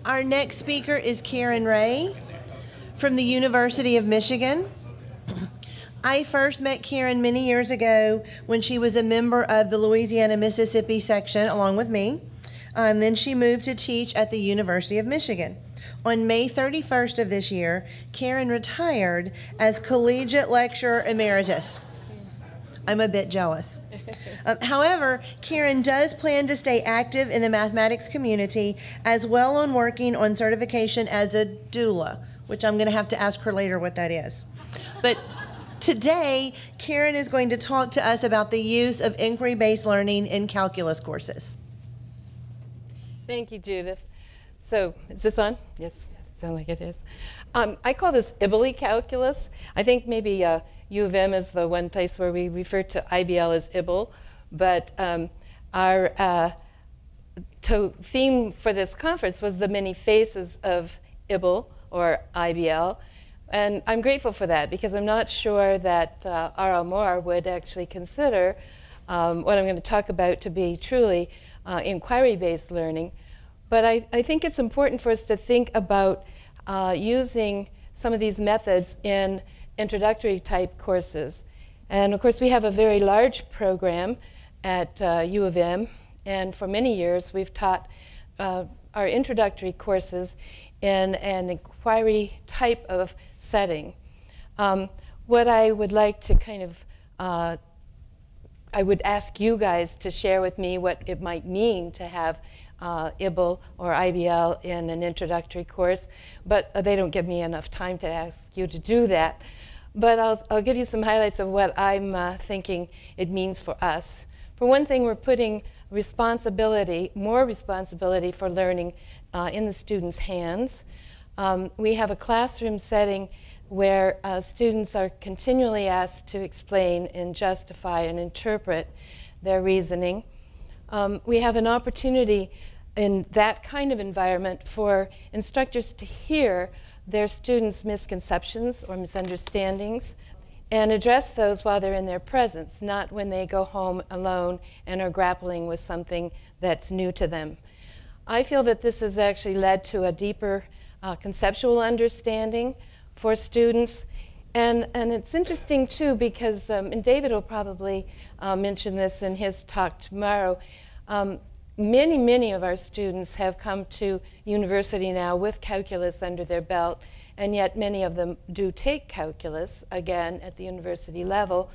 Our next speaker is Karen Rhea from the University of Michigan. I first met Karen many years ago when she was a member of the Louisiana-Mississippi section along with me. Then she moved to teach at the University of Michigan. On May 31st of this year, Karen retired as collegiate lecturer emeritus. I'm a bit jealous. However, Karen does plan to stay active in the mathematics community as well on working on certification as a doula, which I'm going to have to ask her later what that is. But today, Karen is going to talk to us about the use of inquiry-based learning in calculus courses. Thank you, Judith. So, is this on? Yes, sounds like it is. I call this IBLE calculus. I think maybe U of M is the one place where we refer to IBL as IBLE, but our theme for this conference was the many faces of IBLE, or IBL, and I'm grateful for that because I'm not sure that R.L. Moore would actually consider what I'm going to talk about to be truly inquiry-based learning. But I think it's important for us to think about using some of these methods in introductory type courses. And of course we have a very large program at U of M, and for many years we've taught our introductory courses in an inquiry type of setting. What I would like to kind of I would ask you guys to share with me what it might mean to have IBL or IBL in an introductory course, but they don't give me enough time to ask you to do that. But I'll give you some highlights of what I'm thinking it means for us. For one thing, we're putting responsibility, more responsibility for learning in the students' hands. We have a classroom setting where students are continually asked to explain and justify and interpret their reasoning. We have an opportunity in that kind of environment for instructors to hear their students' misconceptions or misunderstandings and address those while they're in their presence, not when they go home alone and are grappling with something that's new to them. I feel that this has actually led to a deeper conceptual understanding for students. And it's interesting, too, because, and David will probably mention this in his talk tomorrow, many of our students have come to university now with calculus under their belt, and yet many of them do take calculus, again, at the university level.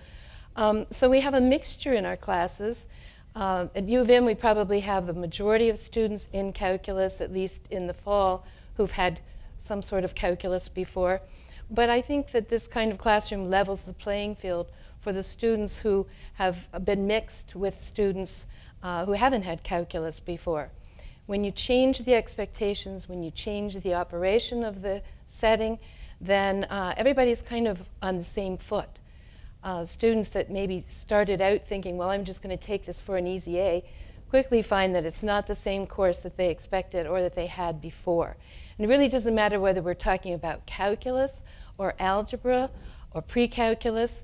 So we have a mixture in our classes. At U of M, we probably have the majority of students in calculus, at least in the fall, who've had some sort of calculus before. But I think that this kind of classroom levels the playing field for the students who have been mixed with students who haven't had calculus before. When you change the expectations, when you change the operation of the setting, then everybody's kind of on the same foot. Students that maybe started out thinking, well, I'm just going to take this for an easy A, quickly find that it's not the same course that they expected or that they had before. And it really doesn't matter whether we're talking about calculus or algebra or pre-calculus.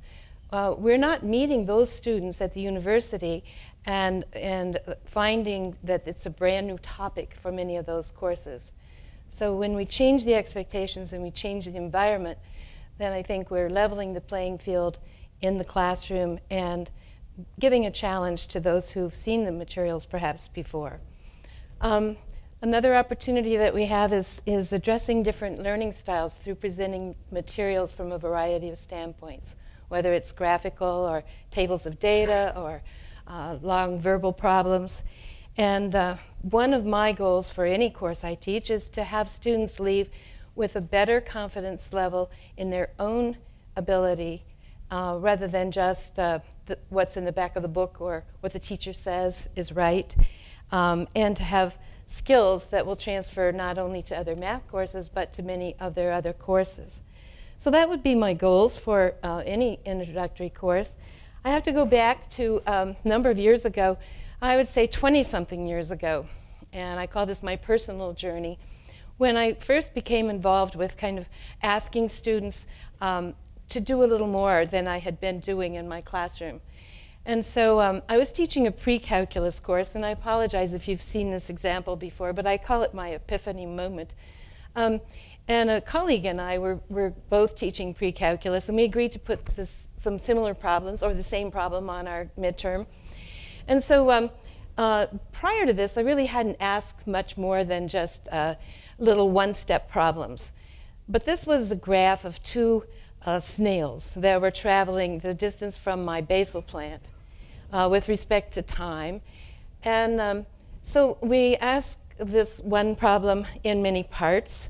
We're not meeting those students at the university and finding that it's a brand new topic for many of those courses. So when we change the expectations and we change the environment, then I think we're leveling the playing field in the classroom and giving a challenge to those who've seen the materials perhaps before. Another opportunity that we have is addressing different learning styles through presenting materials from a variety of standpoints, whether it's graphical or tables of data or long verbal problems. And one of my goals for any course I teach is to have students leave with a better confidence level in their own ability rather than just what's in the back of the book or what the teacher says is right, and to have skills that will transfer not only to other math courses but to many of their other courses. So that would be my goals for any introductory course. I have to go back to a number of years ago, I would say 20-something years ago, and I call this my personal journey, when I first became involved with kind of asking students to do a little more than I had been doing in my classroom. And so I was teaching a pre-calculus course, and I apologize if you've seen this example before, but I call it my Epiphany Moment. And a colleague and I were both teaching pre-calculus, and we agreed to put some similar problems, or the same problem, on our midterm. And so prior to this, I really hadn't asked much more than just little one-step problems. But this was the graph of two snails that were traveling the distance from my basil plant with respect to time. And so we asked this one problem in many parts.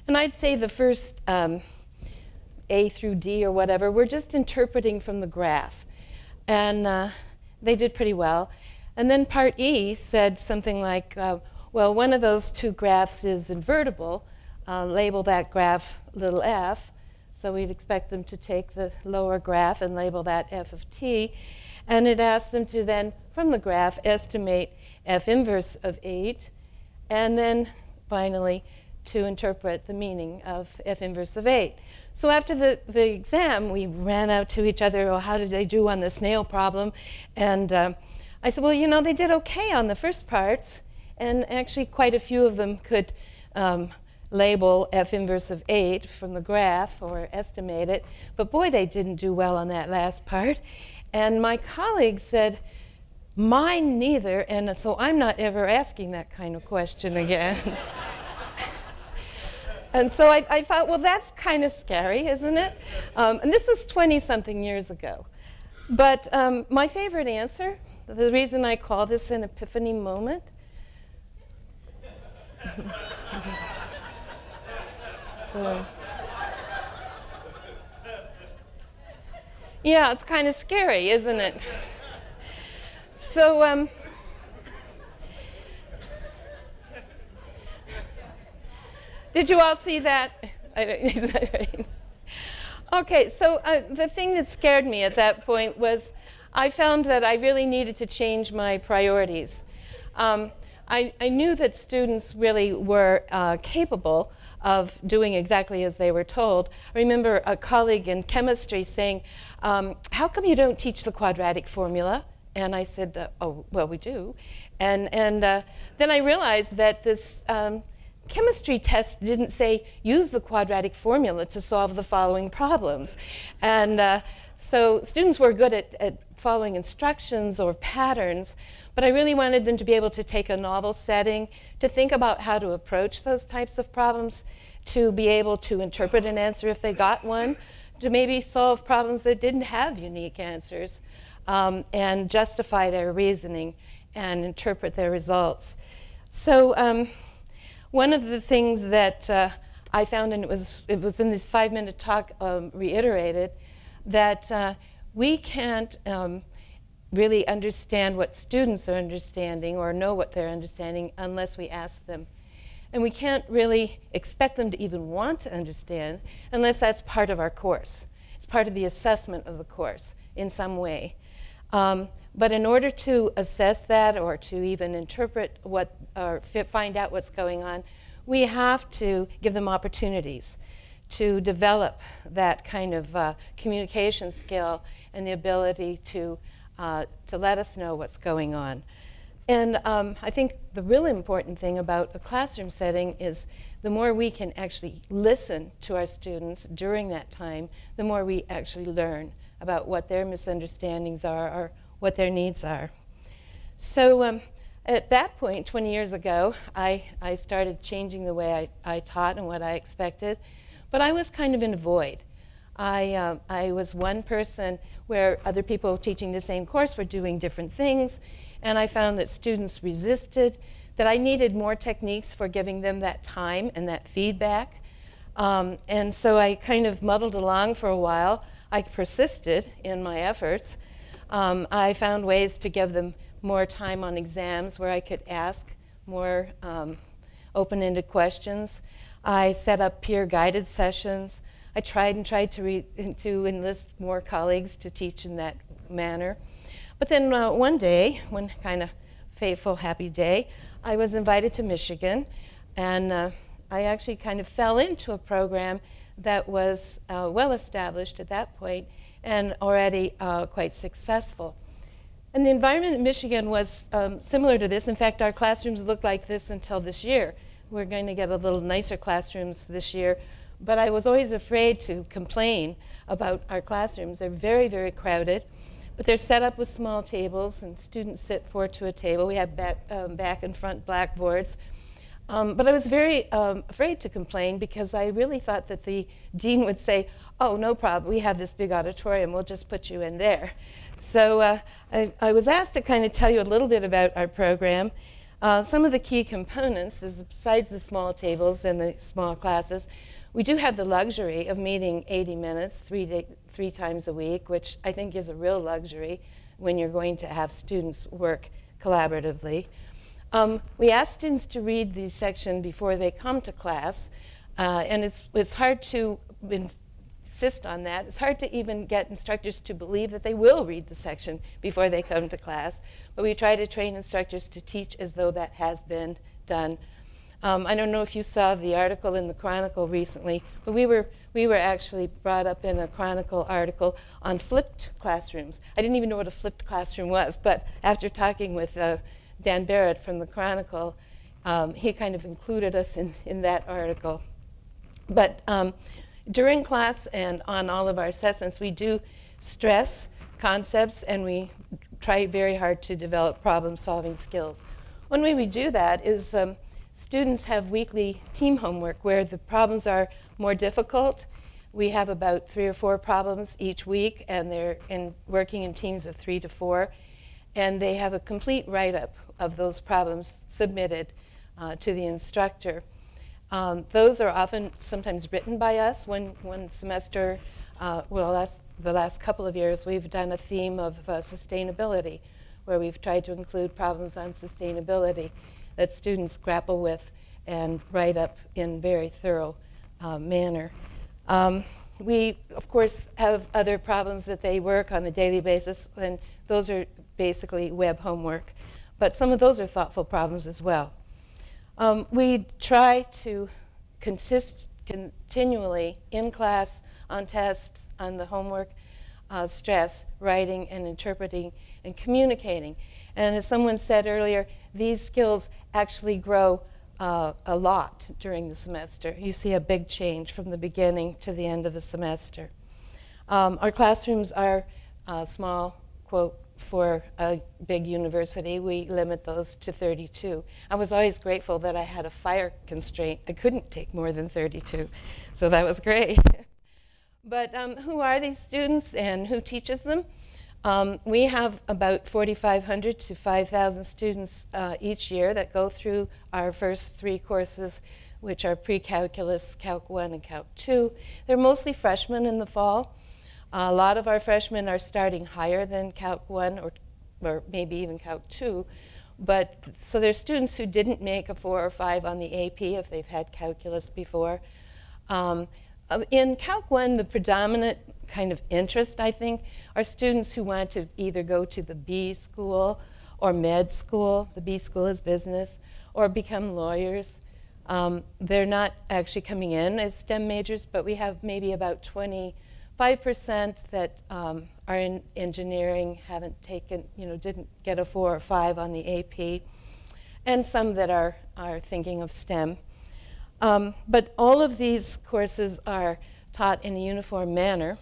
And I'd say the first A through D or whatever, we're just interpreting from the graph. And they did pretty well. And then part E said something like, well, one of those two graphs is invertible. Label that graph little f. So we'd expect them to take the lower graph and label that f of t. And it asked them to then, from the graph, estimate f inverse of 8. And then, finally, to interpret the meaning of f inverse of 8. So after the exam, we ran out to each other, oh, how did they do on the snail problem? And I said, well, you know, they did okay on the first parts. And actually, quite a few of them could label f inverse of 8 from the graph or estimate it. But boy, they didn't do well on that last part. And my colleague said, mine neither. And so I'm not ever asking that kind of question again. And so I thought, well, that's kind of scary, isn't it? And this is 20-something years ago. But my favorite answer, the reason I call this an epiphany moment, so, yeah, it's kind of scary, isn't it? So, did you all see that? Is that right? Okay, so the thing that scared me at that point was I found that I really needed to change my priorities. I knew that students really were capable of doing exactly as they were told. I remember a colleague in chemistry saying, how come you don't teach the quadratic formula? And I said, oh, well, we do. And then I realized that this chemistry test didn't say, use the quadratic formula to solve the following problems. And so students were good at following instructions or patterns, but I really wanted them to be able to take a novel setting, to think about how to approach those types of problems, to be able to interpret an answer if they got one, to maybe solve problems that didn't have unique answers, and justify their reasoning and interpret their results. So one of the things that I found, and it was in this 5-minute talk reiterated, that we can't really understand what students are understanding or know what they're understanding unless we ask them. And we can't really expect them to even want to understand unless that's part of our course. It's part of the assessment of the course in some way. But in order to assess that or to even interpret what or find out what's going on, we have to give them opportunities to develop that kind of communication skill and the ability to let us know what's going on. And I think the really important thing about a classroom setting is the more we can actually listen to our students during that time, the more we actually learn about what their misunderstandings are or what their needs are. So at that point, 20 years ago, I started changing the way I taught and what I expected. But I was kind of in a void. I was one person where other people teaching the same course were doing different things, and I found that students resisted, that I needed more techniques for giving them that time and that feedback. And so I kind of muddled along for a while. I persisted in my efforts. I found ways to give them more time on exams where I could ask more open-ended questions. I set up peer-guided sessions. I tried to enlist more colleagues to teach in that manner. But then one day, one kind of fateful, happy day, I was invited to Michigan, and I actually kind of fell into a program that was well established at that point and already quite successful. And the environment in Michigan was similar to this. In fact, our classrooms looked like this until this year. We're going to get a little nicer classrooms this year. But I was always afraid to complain about our classrooms. They're very, very crowded. But they're set up with small tables, and students sit 4 to a table. We have back and front blackboards. But I was very afraid to complain because I really thought that the dean would say, oh, no problem, we have this big auditorium, we'll just put you in there. So I was asked to kind of tell you a little bit about our program. Some of the key components is besides the small tables and the small classes, we do have the luxury of meeting 80 minutes, three times a week, which I think is a real luxury when you're going to have students work collaboratively. We ask students to read the section before they come to class, and it's hard to insist on that. It's hard to even get instructors to believe that they will read the section before they come to class, but we try to train instructors to teach as though that has been done. I don't know if you saw the article in the Chronicle recently, but we were actually brought up in a Chronicle article on flipped classrooms. I didn't even know what a flipped classroom was, but after talking with Dan Barrett from the Chronicle, he kind of included us in that article. But during class and on all of our assessments, we do stress concepts, and we try very hard to develop problem-solving skills. One way we do that is students have weekly team homework where the problems are more difficult. We have about 3 or 4 problems each week, and they're working in teams of 3 to 4. And they have a complete write-up of those problems submitted to the instructor. Those are often sometimes written by us. One semester, the last couple of years, we've done a theme of sustainability, where we've tried to include problems on sustainability that students grapple with and write up in very thorough manner. We, of course, have other problems that they work on a daily basis, and those are basically web homework. But some of those are thoughtful problems as well. We try to continually, in class, on tests, on the homework, stress writing and interpreting and communicating. And as someone said earlier, these skills actually grow a lot during the semester. You see a big change from the beginning to the end of the semester. Our classrooms are small, quote, for a big university. We limit those to 32. I was always grateful that I had a fire constraint. I couldn't take more than 32, so that was great. But who are these students and who teaches them? We have about 4,500 to 5,000 students each year that go through our first 3 courses, which are pre-calculus, Calc 1, and Calc 2. They're mostly freshmen in the fall. A lot of our freshmen are starting higher than Calc 1 or maybe even Calc 2. But so there's students who didn't make a 4 or 5 on the AP if they've had calculus before. In Calc 1, the predominant kind of interest, I think, are students who want to either go to the B school or med school. The B school is business, or become lawyers. They're not actually coming in as STEM majors, but we have maybe about 25% that are in engineering, haven't taken, didn't get a 4 or 5 on the AP, and some that are thinking of STEM. But all of these courses are taught in a uniform manner.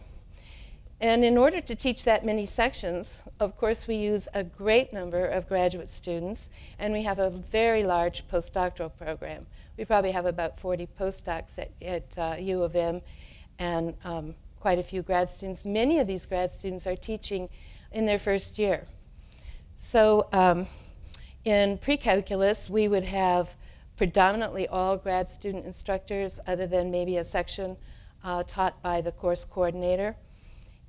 And in order to teach that many sections, of course, we use a great number of graduate students, and we have a very large postdoctoral program. We probably have about 40 postdocs at U of M, and quite a few grad students. Many of these grad students are teaching in their first year. So in pre-calculus, we would have predominantly all grad student instructors, other than maybe a section taught by the course coordinator.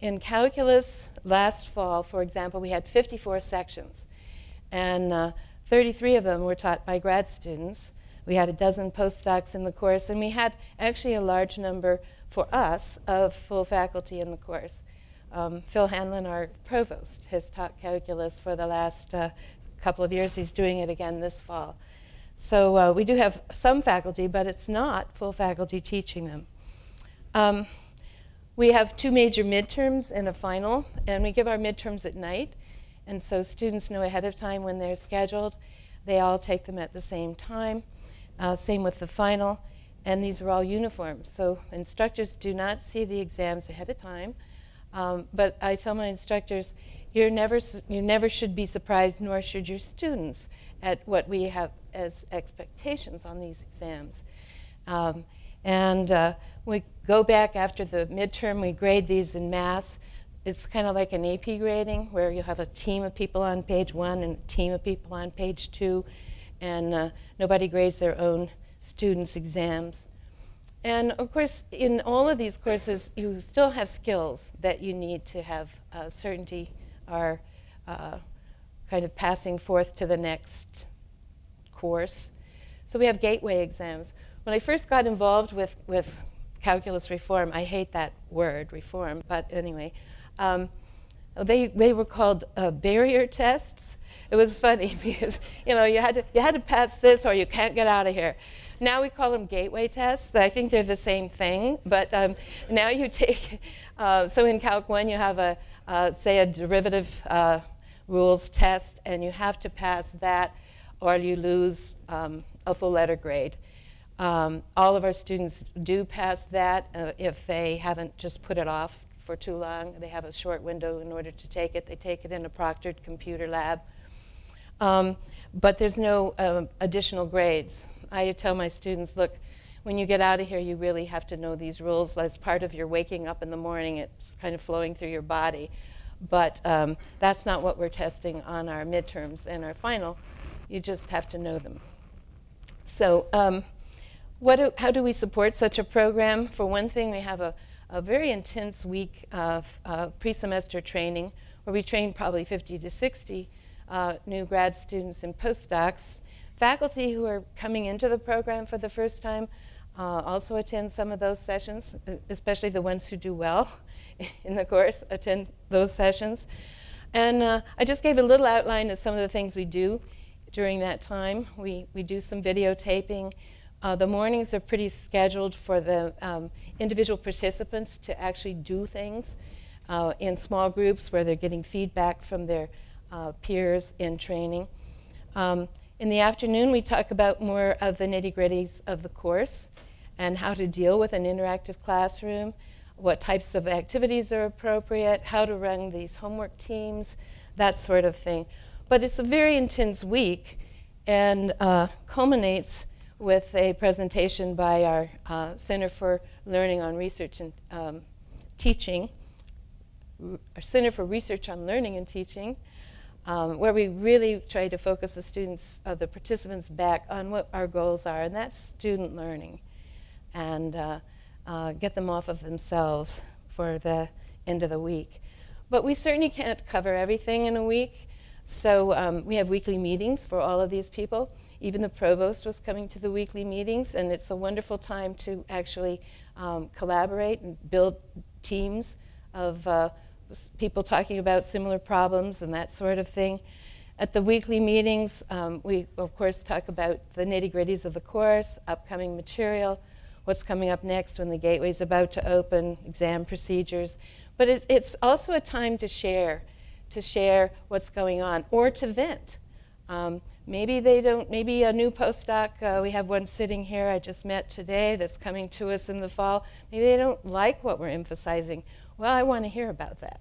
In calculus, last fall, for example, we had 54 sections, and 33 of them were taught by grad students. We had a dozen postdocs in the course, and we had actually a large number for us of full faculty in the course. Phil Hanlon, our provost, has taught calculus for the last couple of years. He's doing it again this fall. So we do have some faculty, but it's not full faculty teaching them. We have 2 major midterms and a final, and we give our midterms at night. And so students know ahead of time when they're scheduled. They all take them at the same time. Same with the final. And these are all uniform. So instructors do not see the exams ahead of time. But I tell my instructors, you never should be surprised, nor should your students, at what we have as expectations on these exams. We go back after the midterm, we grade these in mass. It's kind of like an AP grading, where you have a team of people on page 1 and a team of people on page 2, and nobody grades their own students' exams. And of course, in all of these courses, you still have skills that you need to have certainty are kind of passing forth to the next course. So we have gateway exams. When I first got involved with calculus reform, I hate that word, reform, but anyway, they were called barrier tests. It was funny because you had to pass this or you can't get out of here. Now we call them gateway tests. I think they're the same thing, but now you take, so in Calc 1 you have say a derivative rules test, and you have to pass that or you lose a full letter grade. All of our students do pass that if they haven't just put it off for too long. They have a short window in order to take it. They take it in a proctored computer lab. But there's no additional grades. I tell my students, look, when you get out of here, you really have to know these rules. As part of your waking up in the morning, it's kind of flowing through your body. But that's not what we're testing on our midterms and our final. You just have to know them. So how do we support such a program? For one thing, we have a very intense week of pre-semester training, where we train probably 50 to 60 new grad students and postdocs. Faculty who are coming into the program for the first time also attend some of those sessions, especially the ones who do well in the course attend those sessions. And I just gave a little outline of some of the things we do during that time. We do some videotaping. The mornings are pretty scheduled for the individual participants to actually do things in small groups where they're getting feedback from their peers in training. In the afternoon, we talk about more of the nitty-gritties of the course and how to deal with an interactive classroom, what types of activities are appropriate, how to run these homework teams, that sort of thing. But it's a very intense week and culminates with a presentation by our Center for Learning on Research and Teaching, our Center for Research on Learning and Teaching, where we really try to focus the students, the participants back on what our goals are, and that's student learning, and get them off of themselves for the end of the week. But we certainly can't cover everything in a week, so we have weekly meetings for all of these people. Even the provost was coming to the weekly meetings, and it's a wonderful time to actually collaborate and build teams of people talking about similar problems and that sort of thing. At the weekly meetings, we, of course, talk about the nitty-gritties of the course, upcoming material, what's coming up next when the gateway's about to open, exam procedures. But it's also a time to share what's going on, or to vent. Maybe a new postdoc, we have one sitting here I just met today that's coming to us in the fall. Maybe they don't like what we're emphasizing. Well, I want to hear about that.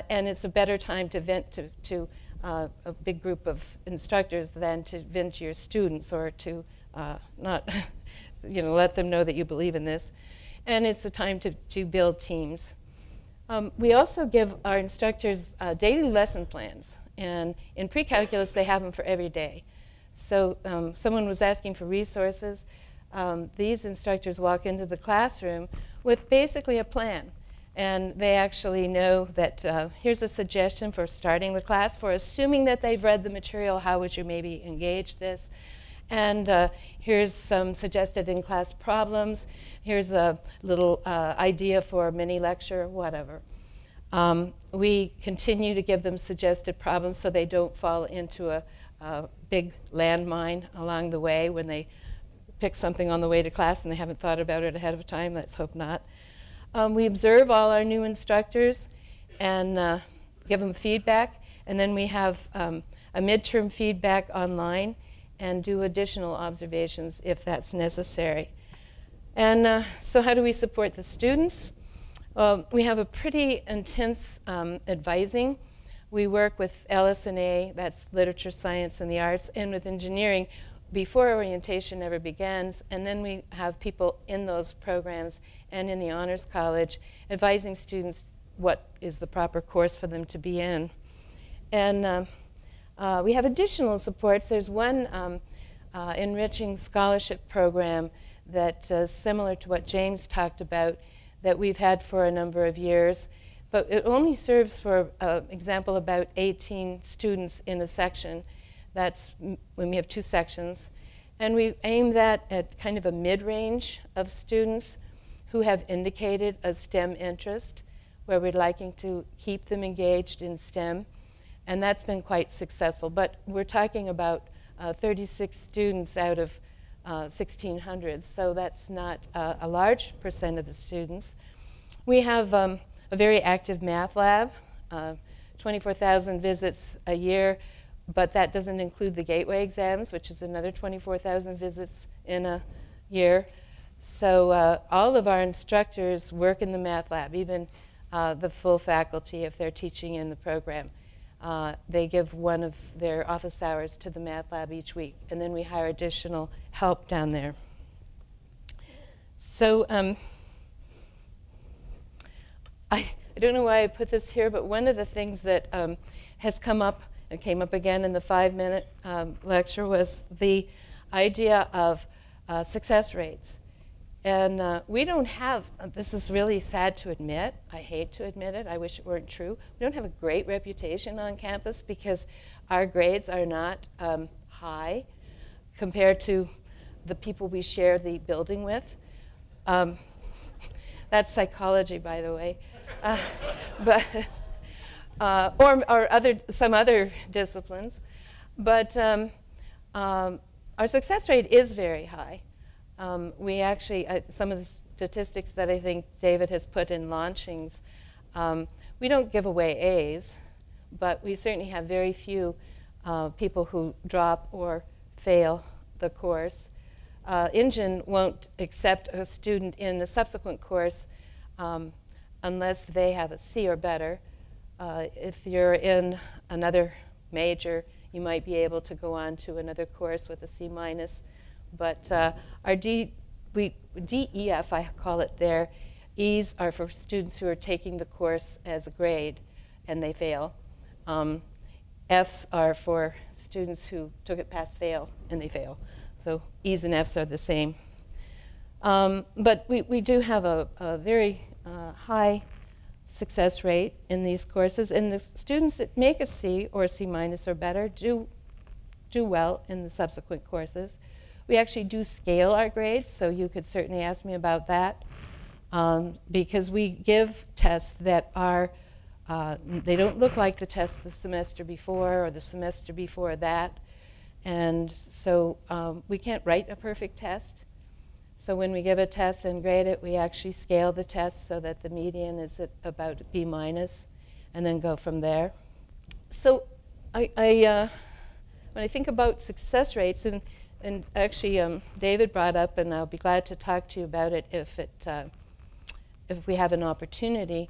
And it's a better time to vent to a big group of instructors than to vent to your students, or to not let them know that you believe in this. And it's a time to build teams. We also give our instructors daily lesson plans. And in pre-calculus, they have them for every day. So someone was asking for resources. These instructors walk into the classroom with basically a plan. And they actually know that here's a suggestion for starting the class, for assuming that they've read the material, how would you maybe engage this? And here's some suggested in-class problems. Here's a little idea for a mini lecture, whatever. We continue to give them suggested problems so they don't fall into a big landmine along the way when they pick something on the way to class and they haven't thought about it ahead of time. Let's hope not. We observe all our new instructors and give them feedback. And then we have a midterm feedback online and do additional observations if that's necessary. And so how do we support the students? We have a pretty intense advising. We work with LS&A, that's literature, science, and the arts, and with engineering before orientation ever begins. And then we have people in those programs and in the Honors College advising students what is the proper course for them to be in. And we have additional supports. There's one enriching scholarship program that is similar to what James talked about that we've had for a number of years. But it only serves for example, about 18 students in a section. That's when we have 2 sections. And we aim that at kind of a mid-range of students who have indicated a STEM interest, where we're liking to keep them engaged in STEM. And that's been quite successful. But we're talking about 36 students out of 1,600, so that's not a large percent of the students. We have a very active math lab, 24,000 visits a year, but that doesn't include the gateway exams, which is another 24,000 visits in a year. So all of our instructors work in the math lab, even the full faculty if they're teaching in the program. They give one of their office hours to the math lab each week, and then we hire additional help down there. So I don't know why I put this here, but one of the things that has come up, and came up again in the 5-minute lecture, was the idea of success rates. And we don't have, this is really sad to admit, I hate to admit it, I wish it weren't true, we don't have a great reputation on campus because our grades are not high compared to the people we share the building with. That's psychology, by the way. But or some other disciplines. But our success rate is very high. We actually, some of the statistics that I think David has put in launchings, we don't give away A's, but we certainly have very few people who drop or fail the course. Engine won't accept a student in a subsequent course unless they have a C or better. If you're in another major, you might be able to go on to another course with a C minus. But our DEF, I call it there, E's are for students who are taking the course as a grade and they fail. F's are for students who took it pass-fail and they fail. So E's and F's are the same. But we do have a very high success rate in these courses, and the students that make a C or a C minus or better do well in the subsequent courses. We actually do scale our grades, so you could certainly ask me about that, because we give tests that are, they don't look like the test the semester before or the semester before that, and so we can't write a perfect test. So when we give a test and grade it, we actually scale the test so that the median is at about B minus, and then go from there. So when I think about success rates, and actually David brought up, and I'll be glad to talk to you about it if we have an opportunity.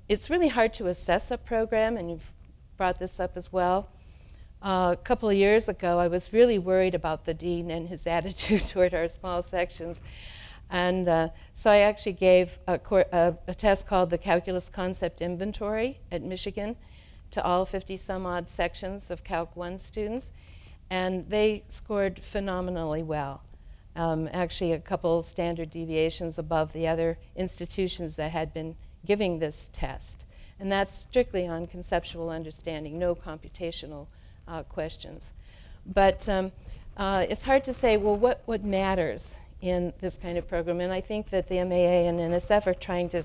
It's really hard to assess a program, and you've brought this up as well. A couple of years ago, I was really worried about the dean and his attitude toward our small sections. And so I actually gave a test called the Calculus Concept Inventory at Michigan to all 50-some-odd sections of Calc 1 students. And they scored phenomenally well. Actually, a couple standard deviations above the other institutions that had been giving this test. And that's strictly on conceptual understanding, no computational questions. But it's hard to say, well, what matters in this kind of program? And I think that the MAA and NSF are trying to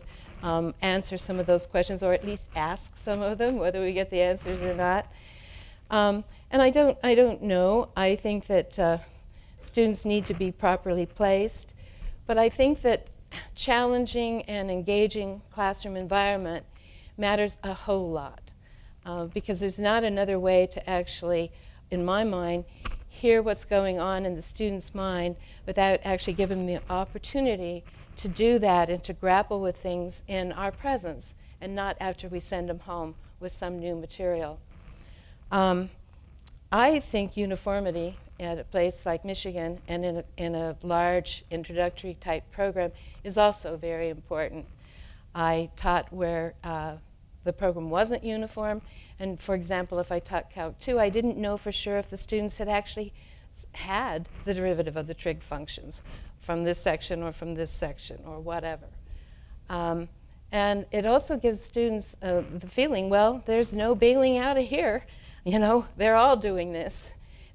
answer some of those questions, or at least ask some of them, whether we get the answers or not. And I don't know. I think that students need to be properly placed. But I think that challenging and engaging classroom environment matters a whole lot. because there's not another way to actually, in my mind, hear what's going on in the student's mind without actually giving them the opportunity to do that and to grapple with things in our presence and not after we send them home with some new material. I think uniformity at a place like Michigan and in a large introductory type program is also very important. I taught where the program wasn't uniform, and for example, if I taught Calc 2, I didn't know for sure if the students had actually had the derivative of the trig functions from this section or from this section or whatever. And it also gives students the feeling, well, there's no bailing out of here. You know, they're all doing this.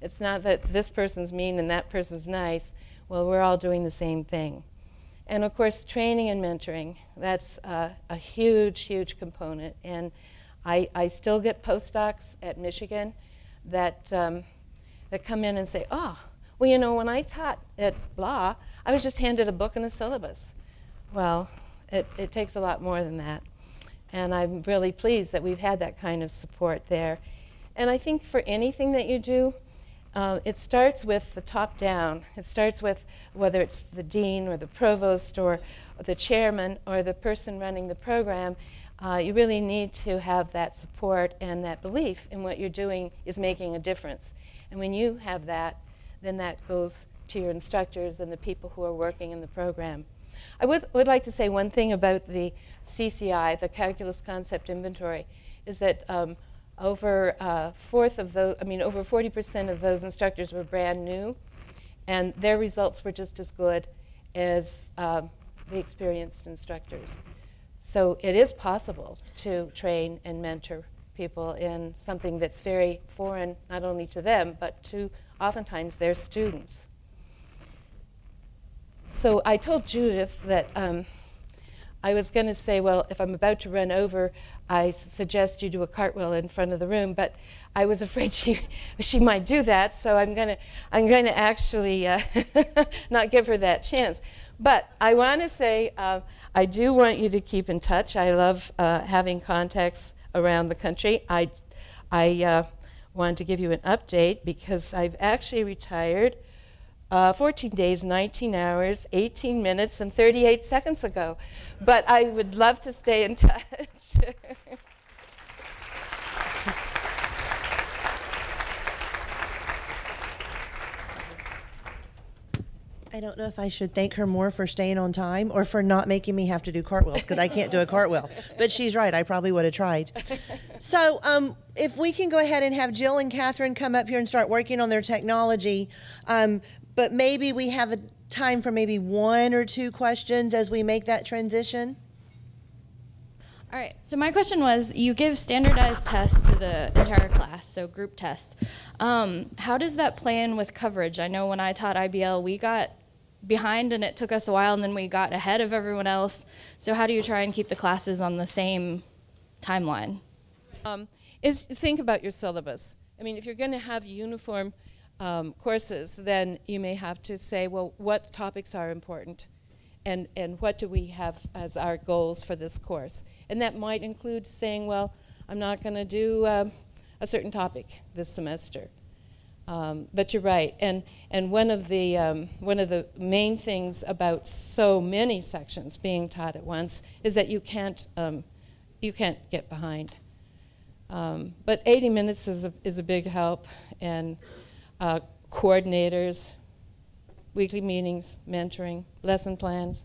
It's not that this person's mean and that person's nice. Well, we're all doing the same thing. And of course, training and mentoring, that's a huge, huge component. And I still get postdocs at Michigan that come in and say, oh, well, you know, when I taught at blah, I was just handed a book and a syllabus. Well, it takes a lot more than that. And I'm really pleased that we've had that kind of support there. And I think for anything that you do, it starts with the top down. It starts with whether it's the dean or the provost or the chairman or the person running the program. You really need to have that support and that belief in what you're doing is making a difference. And when you have that, then that goes to your instructors and the people who are working in the program. I would like to say one thing about the CCI, the Calculus Concept Inventory, is that over 40% of those instructors were brand new, and their results were just as good as the experienced instructors. So it is possible to train and mentor people in something that's very foreign, not only to them, but to oftentimes their students. So I told Judith that I was going to say, well, if I'm about to run over, I suggest you do a cartwheel in front of the room, but I was afraid she might do that, so I'm going to actually not give her that chance. But I want to say I do want you to keep in touch. I love having contacts around the country. I wanted to give you an update because I've actually retired 14 days, 19 hours, 18 minutes, and 38 seconds ago. But I would love to stay in touch. I don't know if I should thank her more for staying on time or for not making me have to do cartwheels, because I can't do a cartwheel. But she's right, I probably would have tried. So if we can go ahead and have Jill and Catherine come up here and start working on their technology, but maybe we have a time for maybe 1 or 2 questions as we make that transition. All right, so my question was, you give standardized tests to the entire class, so group tests. How does that play in with coverage? I know when I taught IBL, we got behind and it took us a while, and then we got ahead of everyone else. So how do you try and keep the classes on the same timeline? Is think about your syllabus. I mean, if you're going to have uniform courses, then you may have to say, well, what topics are important? And what do we have as our goals for this course? And that might include saying, well, I'm not going to do a certain topic this semester. But you're right. And one of the main things about so many sections being taught at once is that you can't get behind. But 80 minutes is a big help, and coordinators, weekly meetings, mentoring, lesson plans.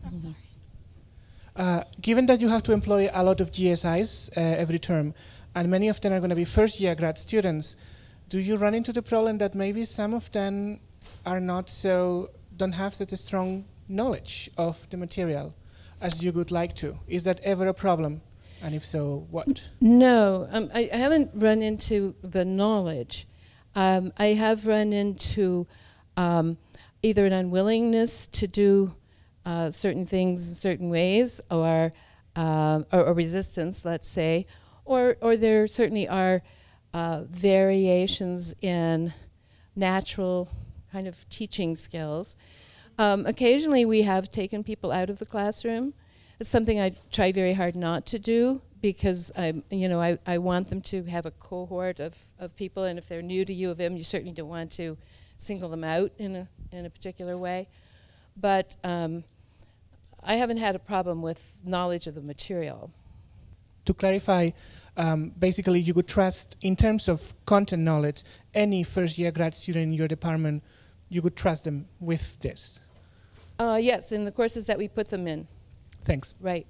I'm sorry. Given that you have to employ a lot of GSIs every term, and many of them are going to be first-year grad students, do you run into the problem that maybe some of them are don't have such a strong knowledge of the material as you would like to? Is that ever a problem? And if so, what? No, I haven't run into the knowledge. I have run into either an unwillingness to do certain things in certain ways, or resistance, let's say, or there certainly are variations in natural kind of teaching skills. Occasionally we have taken people out of the classroom. It's something I try very hard not to do, because I want them to have a cohort of people, and if they're new to U of M, you certainly don't want to single them out in a particular way. But I haven't had a problem with knowledge of the material. To clarify, basically you would trust, in terms of content knowledge, any first-year grad student in your department, you would trust them with this? Yes, in the courses that we put them in. Thanks. Right.